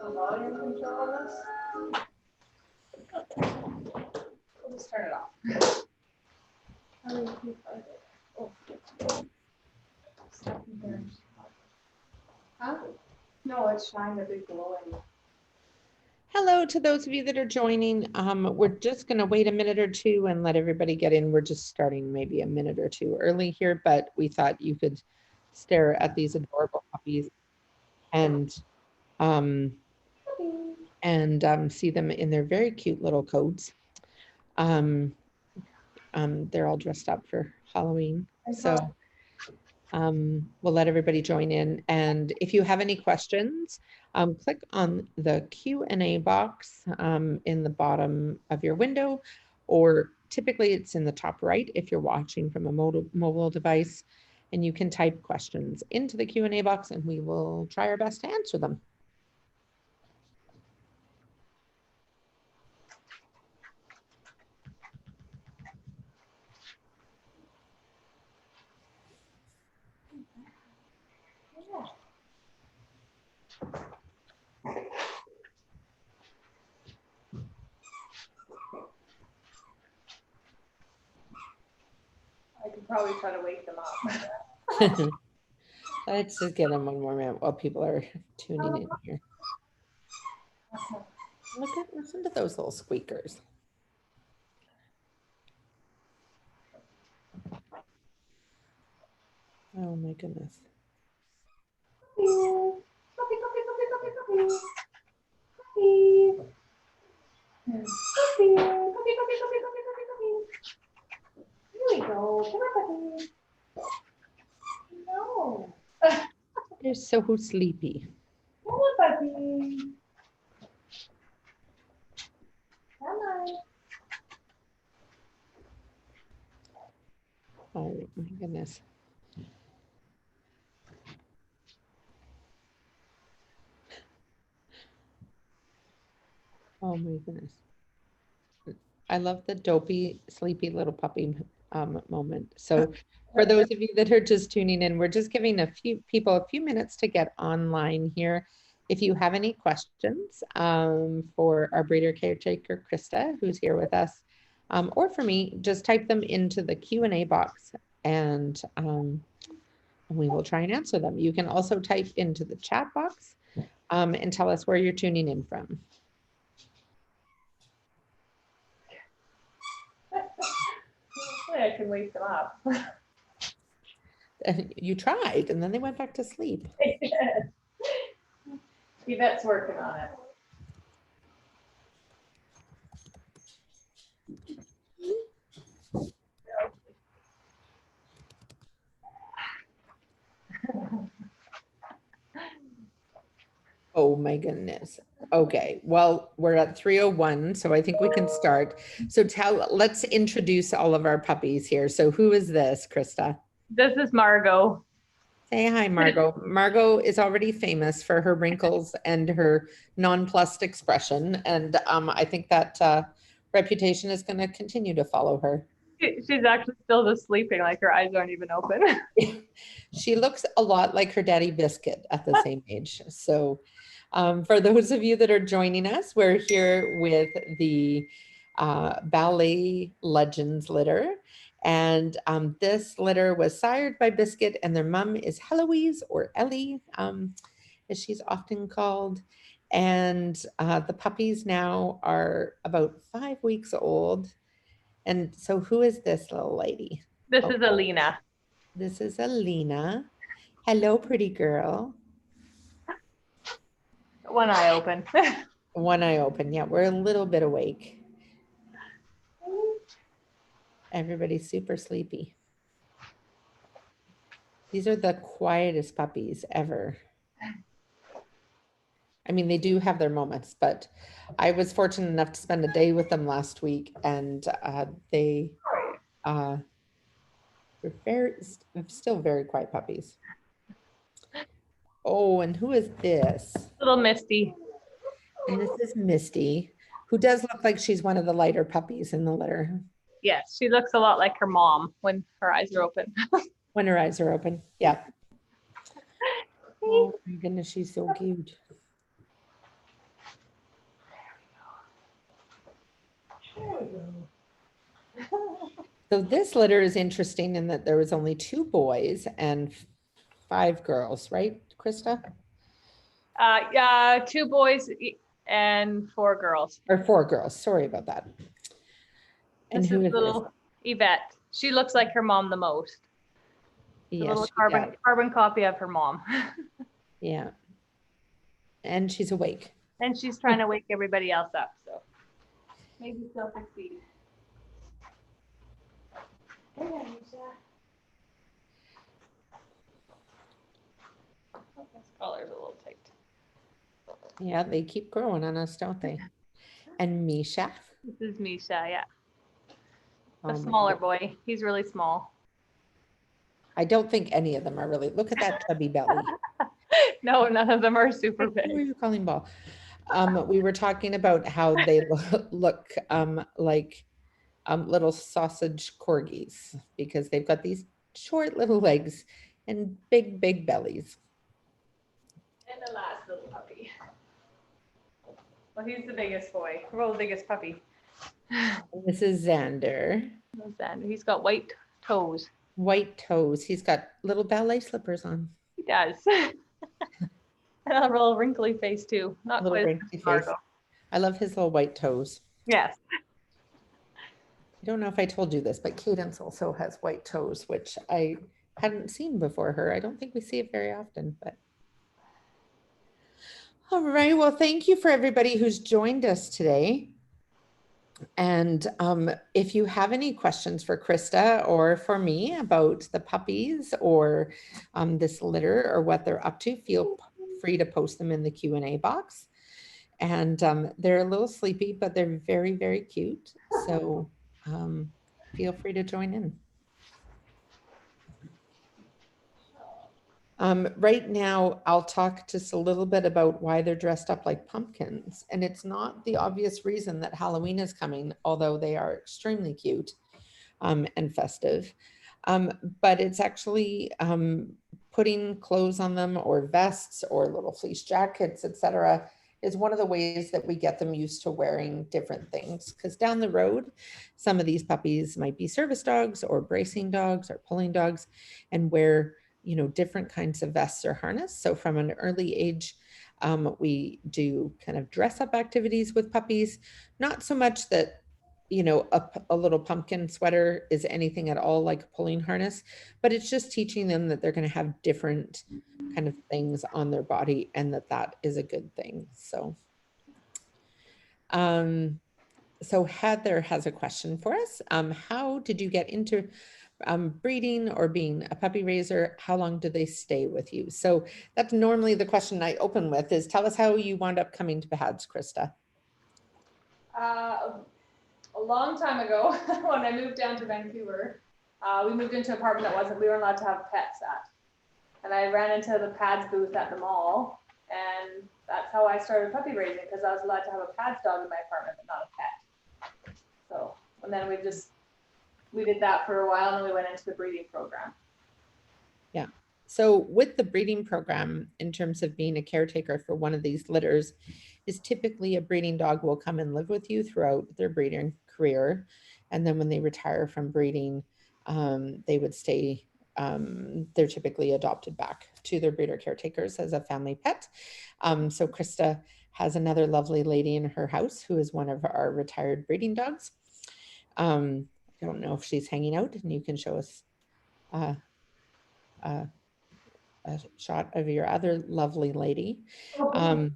volume control on this? We'll just turn it off. How do you find it? Oh. Stuff in there. Huh? No, it's shined a big glow in. Hello to those of you that are joining. We're just going to wait a minute or two and let everybody get in. We're just starting maybe a minute or two early here, but we thought you could stare at these adorable puppies and see them in their very cute little coats. They're all dressed up for Halloween. So we'll let everybody join in. And if you have any questions, click on the Q&A box in the bottom of your window, or typically it's in the top right if you're watching from a mobile device, and you can type questions into the Q&A box and we will try our best to answer them. I could probably try to wake them up. Let's just get them one more minute while people are tuning in here. Listen to those little squeakers. Oh my goodness. Puppy, puppy, puppy, puppy, puppy, puppy. Puppy, puppy, puppy, puppy, puppy, puppy, puppy. Here we go. Come on, puppy. No. They're so sleepy. Come on, puppy. Come on. Oh my goodness. Oh my goodness. I love the dopey, sleepy little puppy moment. So for those of you that are just tuning in, we're just giving a few people a few minutes to get online here. If you have any questions for our breeder caretaker, Krista, who's here with us, or for me, just type them into the Q&A box and we will try and answer them. You can also type into the chat box and tell us where you're tuning in from. Hopefully I can wake them up. You tried, and then they went back to sleep. Yvette's working on it. Oh my goodness. Okay, well, we're at 3:01, so I think we can start. So let's introduce all of our puppies here. So who is this, Krista? This is Margot. Say hi, Margot. Margot is already famous for her wrinkles and her nonplussed expression. And I think that reputation is going to continue to follow her. She's actually still just sleeping, like her eyes aren't even open. She looks a lot like her daddy Biscuit at the same age. So for those of you that are joining us, we're here with the Ballet Legends litter. And this litter was sired by Biscuit, and their mom is Heloise, or Ellie, as she's often called. And the puppies now are about 5 weeks old. And so who is this little lady? This is Alina. This is Alina. Hello, pretty girl. One eye open. One eye open. Yeah, we're a little bit awake. Everybody's super sleepy. These are the quietest puppies ever. I mean, they do have their moments, but I was fortunate enough to spend a day with them last week, and they were still very quiet puppies. Oh, and who is this? Little Misty. And this is Misty, who does look like she's one of the lighter puppies in the litter. Yes, she looks a lot like her mom when her eyes are open. When her eyes are open, yeah. Oh my goodness, she's so cute. There we go. So this litter is interesting in that there was only 2 boys and 5 girls, right, Krista? Yeah, 2 boys and 4 girls. Or 4 girls, sorry about that. And This who is is this? little Yvette. She looks like her mom the most. The Yes, little she does. carbon copy of her mom. Yeah. And she's awake. And she's trying to wake everybody else up, so maybe she'll succeed. Hey, Anisha. Oh, this collar's a little tight. Yeah, they keep growing on us, don't they? And Misha. This is Misha, yeah. The Oh my smaller God. boy. He's really small. I don't think any of them are really. Look at that chubby belly. No, none of them are super Who are big. you calling ball? We were talking about how they look like little sausage corgis because they've got these short little legs and big, big bellies. And the last little puppy. Well, he's the biggest boy. Well, the biggest puppy. This is Xander. And he's got white toes. White toes. He's got little ballet slippers on. He does. And a little wrinkly face too. Not Little quite as wrinkly much as face. Margot. I love his little white toes. Yes. I don't know if I told you this, but Cadence also has white toes, which I hadn't seen before her. I don't think we see it very often, but. All right, well, thank you for everybody who's joined us today. And if you have any questions for Krista or for me about the puppies or this litter or what they're up to, feel free to post them in the Q&A box. And they're a little sleepy, but they're very, very cute. So feel free to join in. Right now, I'll talk just a little bit about why they're dressed up like pumpkins. And it's not the obvious reason that Halloween is coming, although they are extremely cute and festive. But it's actually putting clothes on them or vests or little fleece jackets, etc., is one of the ways that we get them used to wearing different things. Because down the road, some of these puppies might be service dogs or bracing dogs or pulling dogs and wear different kinds of vests or harness. So from an early age, we do kind of dress up activities with puppies, not so much that, a little pumpkin sweater is anything at all like a pulling harness, but it's just teaching them that they're going to have different kind of things on their body and that is a good thing. So, so Heather has a question for us. How did you get into breeding or being a puppy raiser? How long do they stay with you? So that's normally the question I open with is tell us how you wound up coming to PADS, Krista. A long time ago, when I moved down to Vancouver, we moved into an apartment we weren't allowed to have pets at. And I ran into the PADS booth at the mall, and that's how I started puppy raising, because I was allowed to have a PADS dog in my apartment, but not a pet. So, and then we did that for a while, and then we went into the breeding program. Yeah. So with the breeding program, in terms of being a caretaker for one of these litters, is typically a breeding dog will come and live with you throughout their breeding career. And then when they retire from breeding, they would stay, they're typically adopted back to their breeder caretakers as a family pet. So Krista has another lovely lady in her house who is one of our retired breeding dogs. I don't know if she's hanging out, and you can show us a shot of your other lovely lady. So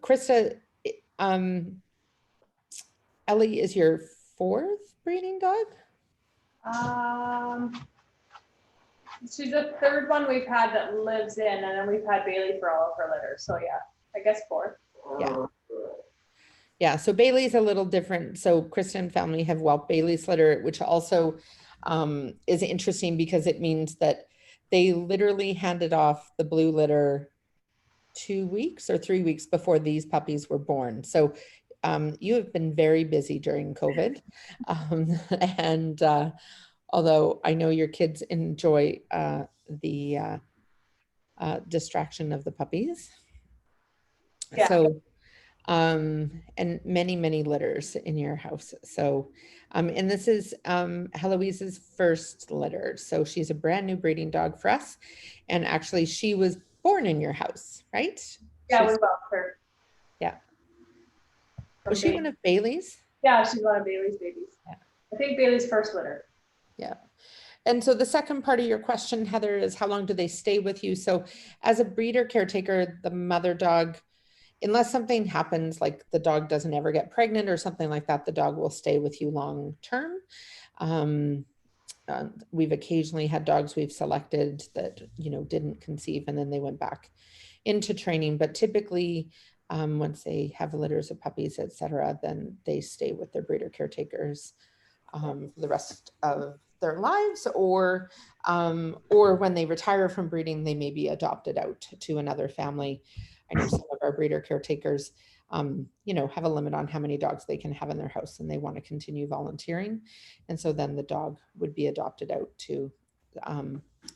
Krista, Ellie is your 4th breeding dog? She's the 3rd one we've had that lives in, and then we've had Bailey for all of her litters. So yeah, I guess 4th. Yeah. Yeah, so Bailey's a little different. So Kristen family have whelped Bailey's litter, which also is interesting because it means that they literally handed off the blue litter 2 weeks or 3 weeks before these puppies were born. So you have been very busy during COVID. And although I know your kids enjoy the distraction of the puppies. Yeah. So and many, many litters in your house. So, and this is Heloise's first litter. So she's a brand new breeding dog for us. And actually she was born in your house, right? Yeah, we She's- loved her. Yeah. From Was she Bailey. one of Bailey's? Yeah, she's one of Bailey's babies. Yeah. I think Bailey's first litter. Yeah. And so the second part of your question, Heather, is how long do they stay with you? So as a breeder caretaker, the mother dog, unless something happens, like the dog doesn't ever get pregnant or something like that, the dog will stay with you long term. We've occasionally had dogs we've selected that, you know, didn't conceive and then they went back into training, but typically once they have litters of puppies, etc., then they stay with their breeder caretakers for the rest of their lives, or when they retire from breeding, they may be adopted out to another family. I know some of our breeder caretakers, you know, have a limit on how many dogs they can have in their house, and they want to continue volunteering, and so then the dog would be adopted out to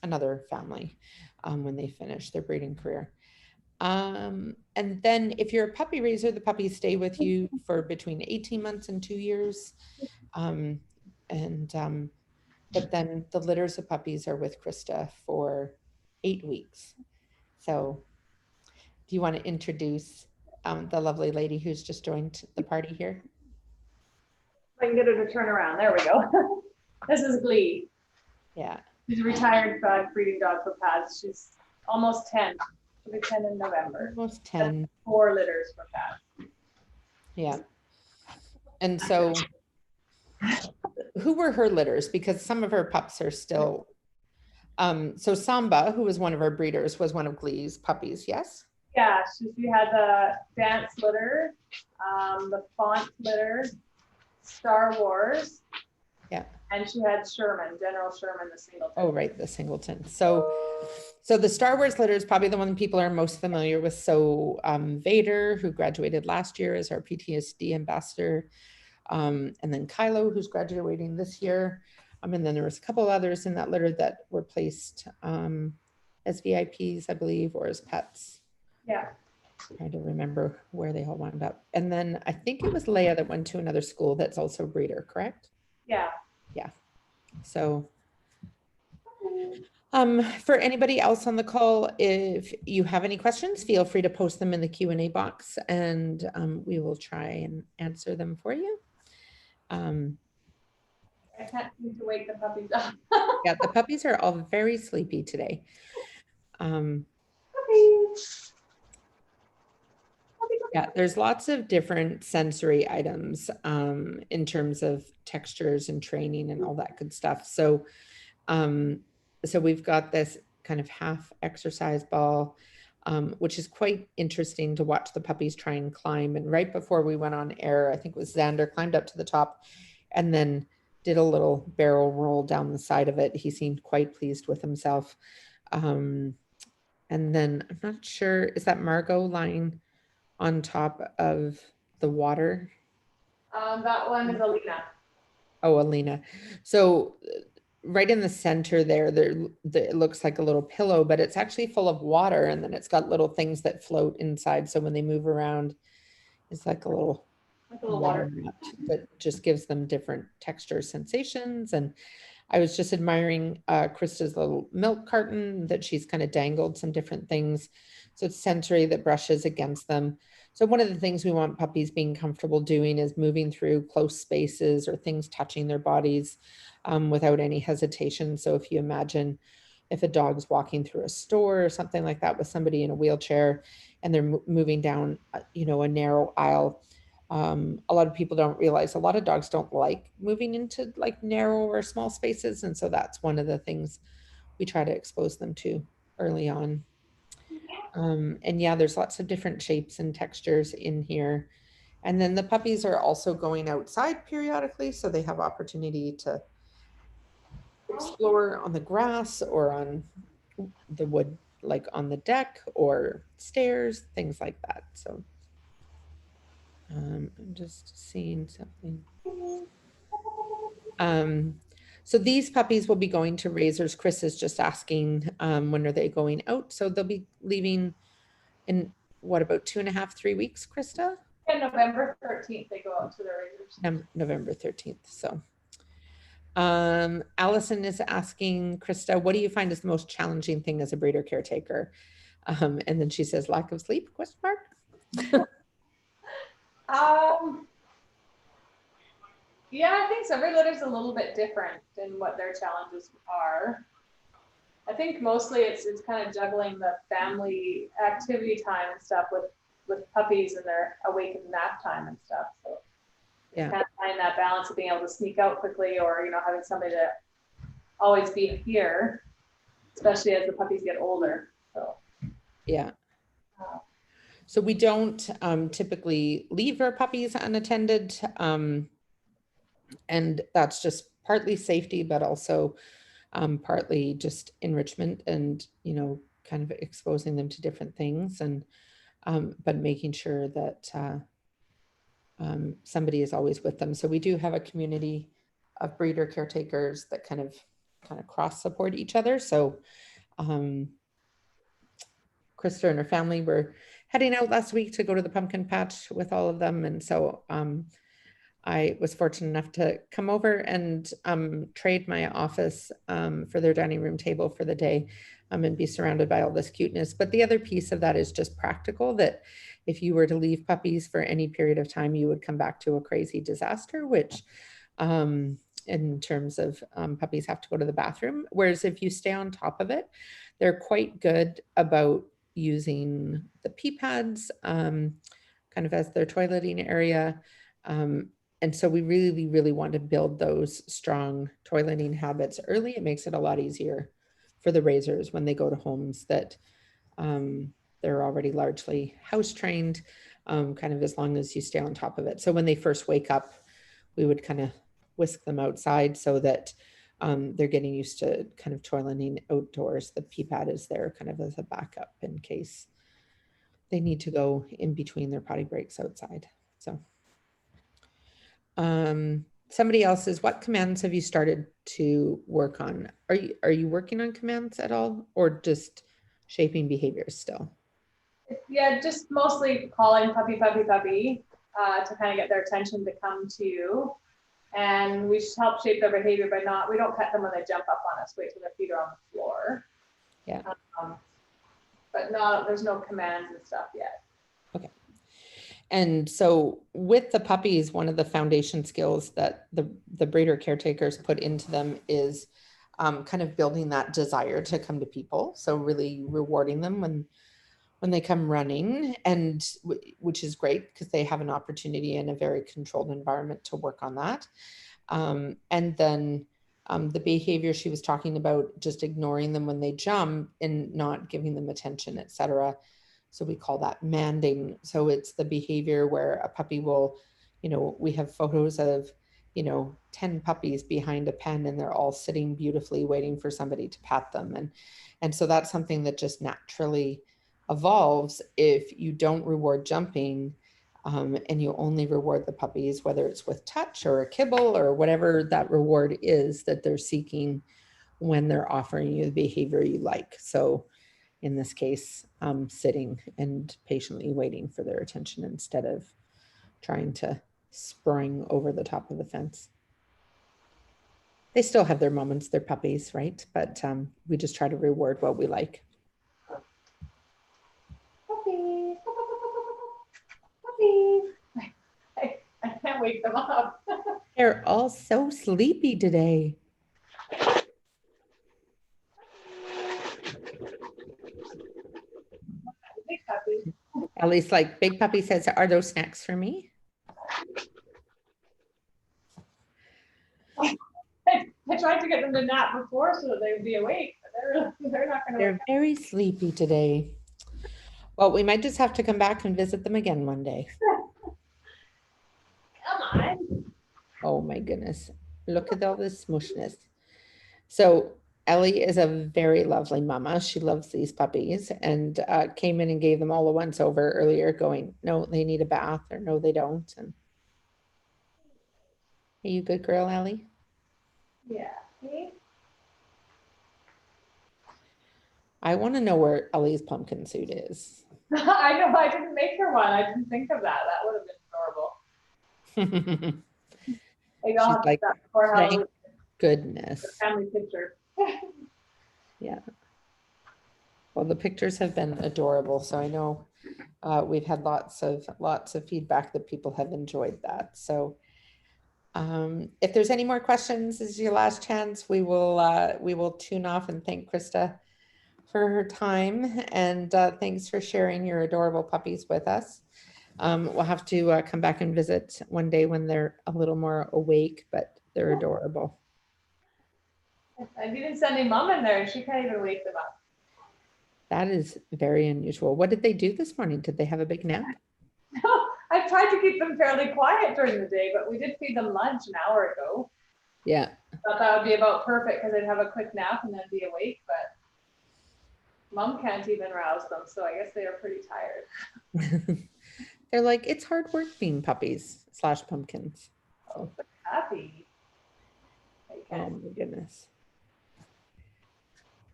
another family when they finish their breeding career. And then if you're a puppy raiser, the puppies stay with you for between 18 months and 2 years. But then the litters of puppies are with Krista for 8 weeks. So do you want to introduce the lovely lady who's just joined the party here? I can get her to turn around. There we go. This is Glee. Yeah. She's a retired breeding dog for Paz. She's almost 10. She'll be 10 in November. Almost 10. 4 litters for Paz. Yeah. And so who were her litters? Because some of her pups are still, so Samba, who was one of our breeders, was one of Glee's puppies, yes? Yeah, she had the dance litter, the font litter, Star Wars. Yeah. And she had Sherman, General Sherman, the singleton. Oh, right, the singleton. So the Star Wars litter is probably the one people are most familiar with. So Vader, who graduated last year, is our PTSD ambassador. And then Kylo, who's graduating this year. And then there was a couple others in that litter that were placed as VIPs, I believe, or as pets. Yeah. Trying to remember where they all wound up. And then I think it was Leia that went to another school that's also a breeder, correct? Yeah. Yeah. So for anybody else on the call, if you have any questions, feel free to post them in the Q&A box, and we will try and answer them for you. I can't seem to wake the puppies up. Yeah, the puppies are all very sleepy today. Puppies. Yeah, there's lots of different sensory items in terms of textures and training and all that good stuff. So, so we've got this kind of half exercise ball, which is quite interesting to watch the puppies try and climb. And right before we went on air, I think it was Xander, climbed up to the top and then did a little barrel roll down the side of it. He seemed quite pleased with himself. And then I'm not sure, is that Margot lying on top of the water? That one is Alina. Oh, Alina. So right in the center there, it looks like a little pillow, but it's actually full of water, and then it's got little things that float inside. So when they move around, it's like a little water mat that just gives them different texture sensations. And I was just admiring Krista's little milk carton that she's kind of dangled some different things. So it's sensory that brushes against them. So one of the things we want puppies being comfortable doing is moving through close spaces or things touching their bodies without any hesitation. So if you imagine if a dog's walking through a store or something like that with somebody in a wheelchair and they're moving down, you know, a narrow aisle, a lot of people don't realize a lot of dogs don't like moving into like narrow or small spaces. And so that's one of the things we try to expose them to early on. And yeah, there's lots of different shapes and textures in here. And then the puppies are also going outside periodically, so they have opportunity to explore on the grass or on the wood, like on the deck or stairs, things like that. So I'm just seeing something. So these puppies will be going to raisers. Chris is just asking when are they going out? So they'll be leaving in what, about 2.5, 3 weeks, Krista? And November 13th, they go out to their razors. November 13th. So Allison is asking Krista, what do you find is the most challenging thing as a breeder caretaker? And then she says, lack of sleep, question mark? Yeah, I think so. Every litter's a little bit different in what their challenges are. I think mostly it's kind of juggling the family activity time and stuff with puppies and their awake and nap time and stuff. So Yeah. kind of finding that balance of being able to sneak out quickly, or having somebody to always be here, especially as the puppies get older. So yeah. So we don't typically leave our puppies unattended. And that's just partly safety, but also partly just enrichment and, kind of exposing them to different things, and but making sure that somebody is always with them. So we do have a community of breeder caretakers that kind of cross support each other. So Krista and her family were heading out last week to go to the pumpkin patch with all of them. And so I was fortunate enough to come over and trade my office for their dining room table for the day, and be surrounded by all this cuteness. But the other piece of that is just practical, that if you were to leave puppies for any period of time, you would come back to a crazy disaster, which in terms of puppies have to go to the bathroom. Whereas if you stay on top of it, they're quite good about using the pee pads kind of as their toileting area. And so we really, really want to build those strong toileting habits early. It makes it a lot easier for the raisers when they go to homes that they're already largely house trained, kind of as long as you stay on top of it. So when they first wake up, we would kind of whisk them outside so that they're getting used to kind of toileting outdoors. The pee pad is there kind of as a backup in case they need to go in between their potty breaks outside. So somebody else says, what commands have you started to work on? Are you working on commands at all, or just shaping behaviors still? Yeah, just mostly calling puppy, puppy, puppy to kind of get their attention to come to you. And we help shape their behavior by we don't pet them when they jump up on us, wait till their feet are on the floor. Yeah. But there's no commands and stuff yet. Okay. And so with the puppies, one of the foundation skills that the breeder caretakers put into them is kind of building that desire to come to people. So really rewarding them when they come running, and which is great because they have an opportunity in a very controlled environment to work on that. And then the behavior she was talking about, just ignoring them when they jump and not giving them attention, etc. So we call that manding. So it's the behavior where a puppy will, we have photos of, 10 puppies behind a pen, and they're all sitting beautifully waiting for somebody to pat them. And so that's something that just naturally evolves if you don't reward jumping, and you only reward the puppies, whether it's with touch or a kibble or whatever that reward is that they're seeking when they're offering you the behavior you like. So in this case, sitting and patiently waiting for their attention instead of trying to spring over the top of the fence. They still have their moments, they're puppies, right? But we just try to reward what we like. Puppies, puppies. I can't wake them up. They're all so sleepy today. Big puppies. At least like Big Puppy says, are those snacks for me? I tried to get them to nap before so that they would be awake, but they're not going to. They're very sleepy today. Well, we might just have to come back and visit them again one day. Come on. Oh my goodness. Look at all this smushness. So Ellie is a very lovely mama. She loves these puppies, and came in and gave them all a once over earlier going, no, they need a bath, or no, they don't. And are you a good girl, Ellie? Yeah. See? I want to know where Ellie's pumpkin suit is. I know, I didn't make her one. I didn't think of that. That would have been Maybe I'll She's have to like, do that before thank Halloween, goodness. family picture. Yeah. Well, the pictures have been adorable, so I know we've had lots of feedback that people have enjoyed that. So if there's any more questions, this is your last chance. We will tune off and thank Krista for her time, and thanks for sharing your adorable puppies with us. We'll have to come back and visit one day when they're a little more awake, but they're adorable. I'm even sending mom in there and she can't even wake them up. That is very unusual. What did they do this morning? Did they have a big nap? I've tried to keep them fairly quiet during the day, but we did feed them lunch an hour ago. Yeah. Thought that would be about perfect because they'd have a quick nap and then be awake, but mom can't even rouse them, so I guess they are pretty tired. They're like, it's hard work being puppies / pumpkins. Oh, but happy. Oh my goodness.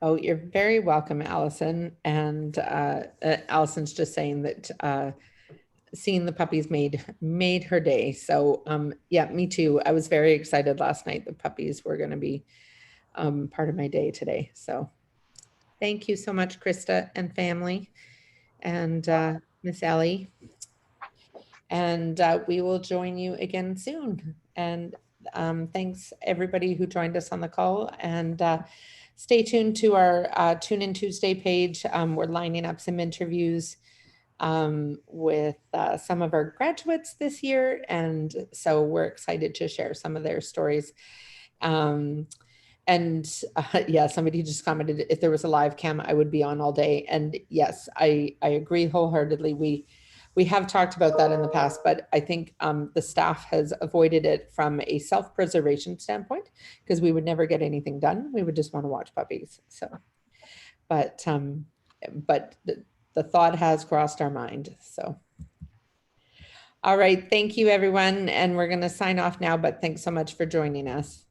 Oh, you're very welcome, Allison. And Allison's just saying that seeing the puppies made her day. So yeah, me too. I was very excited last night. The puppies were going to be part of my day today. So thank you so much, Krista and family, and Miss Ellie. And we will join you again soon. And thanks everybody who joined us on the call, and stay tuned to our Tune In Tuesday page. We're lining up some interviews with some of our graduates this year. And so we're excited to share some of their stories. Yeah, somebody just commented, if there was a live cam, I would be on all day. And yes, I agree wholeheartedly. We have talked about that in the past, but I think the staff has avoided it from a self-preservation standpoint, because we would never get anything done. We would just want to watch puppies. So, but the thought has crossed our mind. So, all right, thank you everyone. And we're going to sign off now, but thanks so much for joining us.